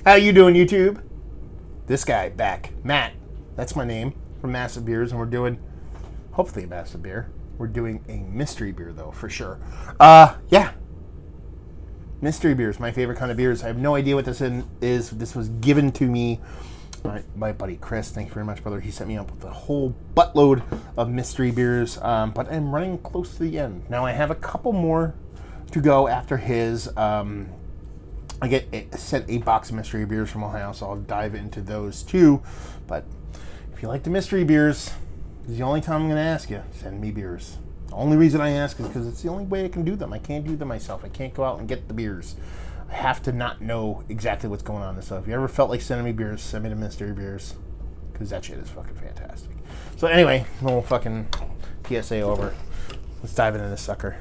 How you doing, YouTube? This guy back, Matt. That's my name from Massive Beers, and we're doing, hopefully, a massive beer. We're doing a mystery beer, though, for sure. Yeah. Mystery beers, my favorite kind of beers. I have no idea what this is. This was given to me by my buddy Chris. Thank you very much, brother. He set me up with a whole buttload of mystery beers, but I'm running close to the end. Now, I have a couple more to go after his. I sent a box of mystery beers from Ohio, so I'll dive into those too. But if you like the mystery beers, this is the only time I'm going to ask you. Send me beers. The only reason I ask is because it's the only way I can do them. I can't do them myself. I can't go out and get the beers. I have to not know exactly what's going on. So if you ever felt like sending me beers, send me the mystery beers, because that shit is fucking fantastic. So anyway, little fucking PSA over. Let's dive into this sucker.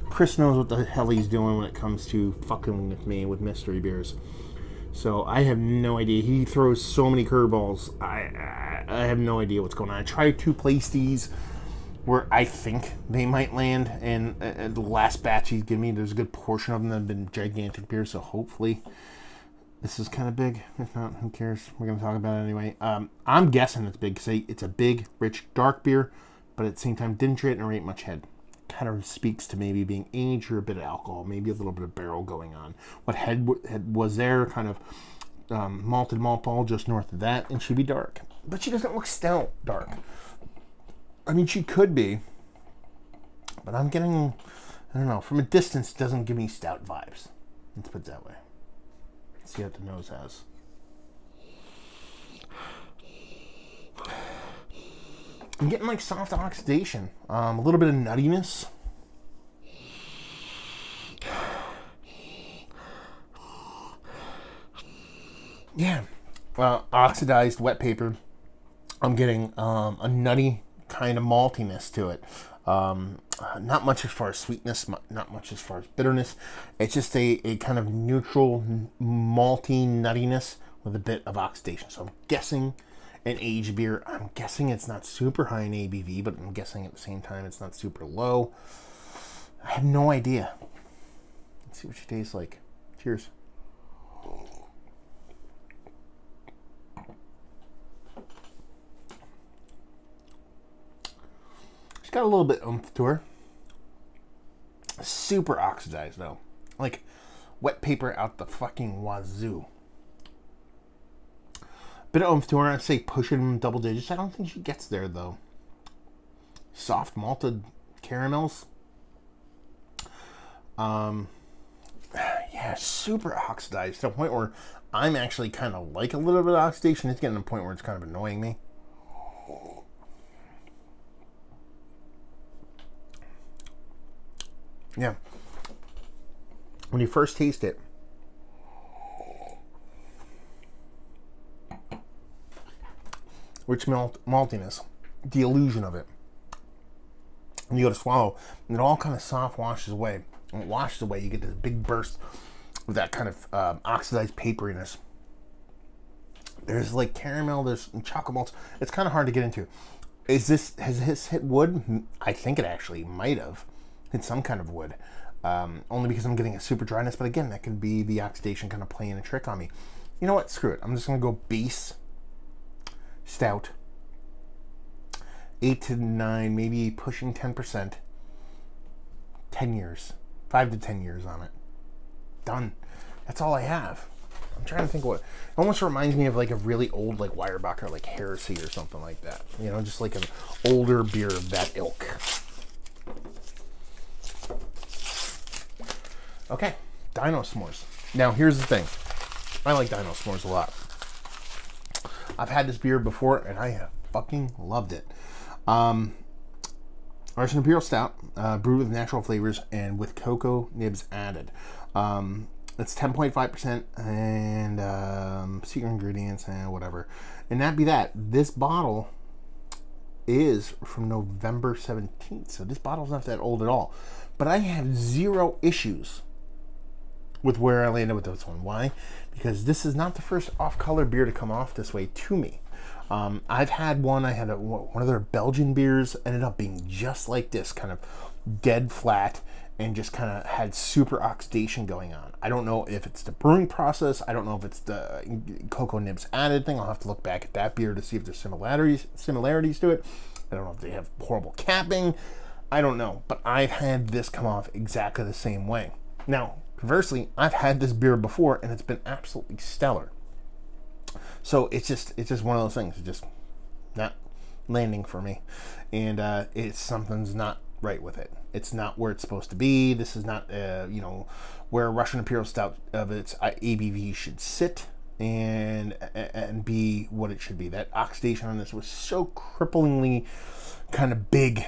Chris knows what the hell he's doing when it comes to fucking with me with mystery beers. So I have no idea. He throws so many curveballs. I have no idea what's going on. I tried to place these where I think they might land, and the last batch he's given me, there's a good portion of them that have been gigantic beers. So hopefully this is kind of big. If not, who cares? We're gonna talk about it anyway. I'm guessing it's big because it's a big, rich, dark beer, but at the same time didn't generate much head. Kind of speaks to maybe being aged or a bit of alcohol, maybe a little bit of barrel going on. What head was there? Kind of malted malt ball just north of that, and she'd be dark, but she doesn't look stout dark. I mean, she could be, but I'm getting, I don't know, from a distance, doesn't give me stout vibes. Let's put it that way. Let's see what the nose has. I'm getting like soft oxidation, a little bit of nuttiness. Yeah, oxidized wet paper. I'm getting a nutty kind of maltiness to it. Not much as far as sweetness, not much as far as bitterness. It's just a kind of neutral malty nuttiness with a bit of oxidation. So I'm guessing an aged beer. I'm guessing it's not super high in ABV, but I'm guessing at the same time it's not super low. I have no idea. Let's see what she tastes like. Cheers. She's got a little bit of oomph to her. Super oxidized though. Like wet paper out the fucking wazoo. Bit of oomph to her. I'd say pushing double digits. I don't think she gets there though. Soft malted caramels. Yeah, super oxidized to the point where I'm actually kind of like a little bit of oxidation. It's getting to the point where it's kind of annoying me. Yeah. When you first taste it, rich maltiness, the illusion of it. And you go to swallow, and it all kind of soft washes away. When it washes away, you get this big burst of that kind of oxidized paperiness. There's like caramel, there's chocolate malts. It's kind of hard to get into. Has this hit wood? I think it actually might have hit some kind of wood. Only because I'm getting a super dryness, but again, that could be the oxidation kind of playing a trick on me. You know what? Screw it. I'm just going to go base stout. 8 to 9, maybe pushing 10%. 10 years. 5 to 10 years on it. Done. That's all I have. I'm trying to think what. It almost reminds me of like a really old like Weyerbacher, like Heresy or something like that. You know, just like an older beer of that ilk. Okay, Dino S'mores. Now, here's the thing. I like Dino S'mores a lot. I've had this beer before, and I have fucking loved it. Russian Imperial Stout, brewed with natural flavors and with cocoa nibs added. It's 10.5% and secret ingredients and whatever. And that be that. This bottle is from November 17th, so this bottle's not that old at all. But I have zero issues with where I landed with this one. Why? Because this is not the first off-color beer to come off this way to me. I've had one. I had one of their Belgian beers. Ended up being just like this, kind of dead flat and just kind of had super oxidation going on. I don't know if it's the brewing process. I don't know if it's the cocoa nibs added thing. I'll have to look back at that beer to see if there's similarities to it. I don't know if they have horrible capping. I don't know, but I've had this come off exactly the same way. Now, conversely, I've had this beer before and it's been absolutely stellar. So it's just one of those things. It's just not landing for me, and something's not right with it. It's not where it's supposed to be. This is not where Russian Imperial Stout of its ABV should sit and be what it should be. That oxidation on this was so cripplingly kind of big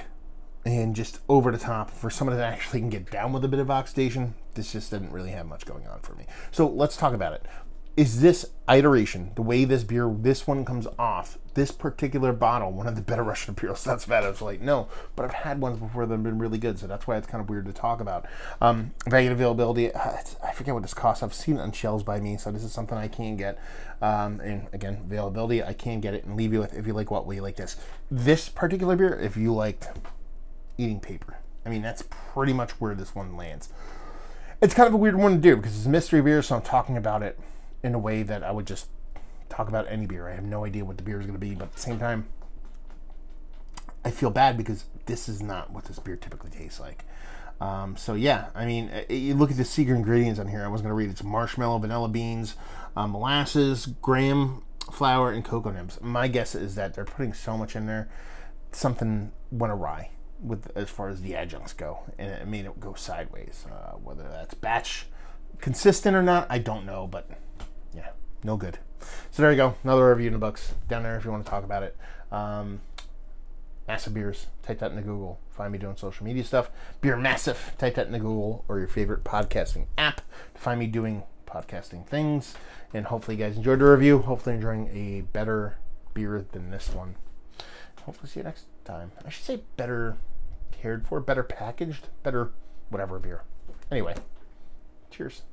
and just over the top. For someone that actually can get down with a bit of oxidation, this just didn't really have much going on for me. So let's talk about it. Is this iteration, the way this one comes off, this particular bottle, one of the better Russian Imperial Stouts I've had? I was like, no, but I've had ones before that have been really good, so that's why it's kind of weird to talk about. Value and availability, I forget what this costs. I've seen it on shelves by me, so this is something I can get. And again, availability, I can get it and leave you with, if you like what, will you like this? This particular beer, if you liked eating paper. I mean, that's pretty much where this one lands. It's kind of a weird one to do because it's a mystery beer, so I'm talking about it in a way that I would just talk about any beer. I have no idea what the beer is going to be, but at the same time, I feel bad because this is not what this beer typically tastes like. So yeah, I mean, you look at the secret ingredients on here. I was going to read it's marshmallow, vanilla beans, molasses, graham flour, and cocoa nibs. My guess is that they're putting so much in there, something went awry with as far as the adjuncts go, and it made it go sideways. Whether that's batch consistent or not, I don't know, but yeah, no good. So there you go, another review in the books down there if you want to talk about it. Massive Beers, type that into Google. Find me doing social media stuff. Beer Massive, type that into Google or your favorite podcasting app to find me doing podcasting things. And hopefully you guys enjoyed the review. Hopefully enjoying a better beer than this one. Hopefully see you next time. I should say better cared for, better packaged, better whatever beer. Anyway, cheers.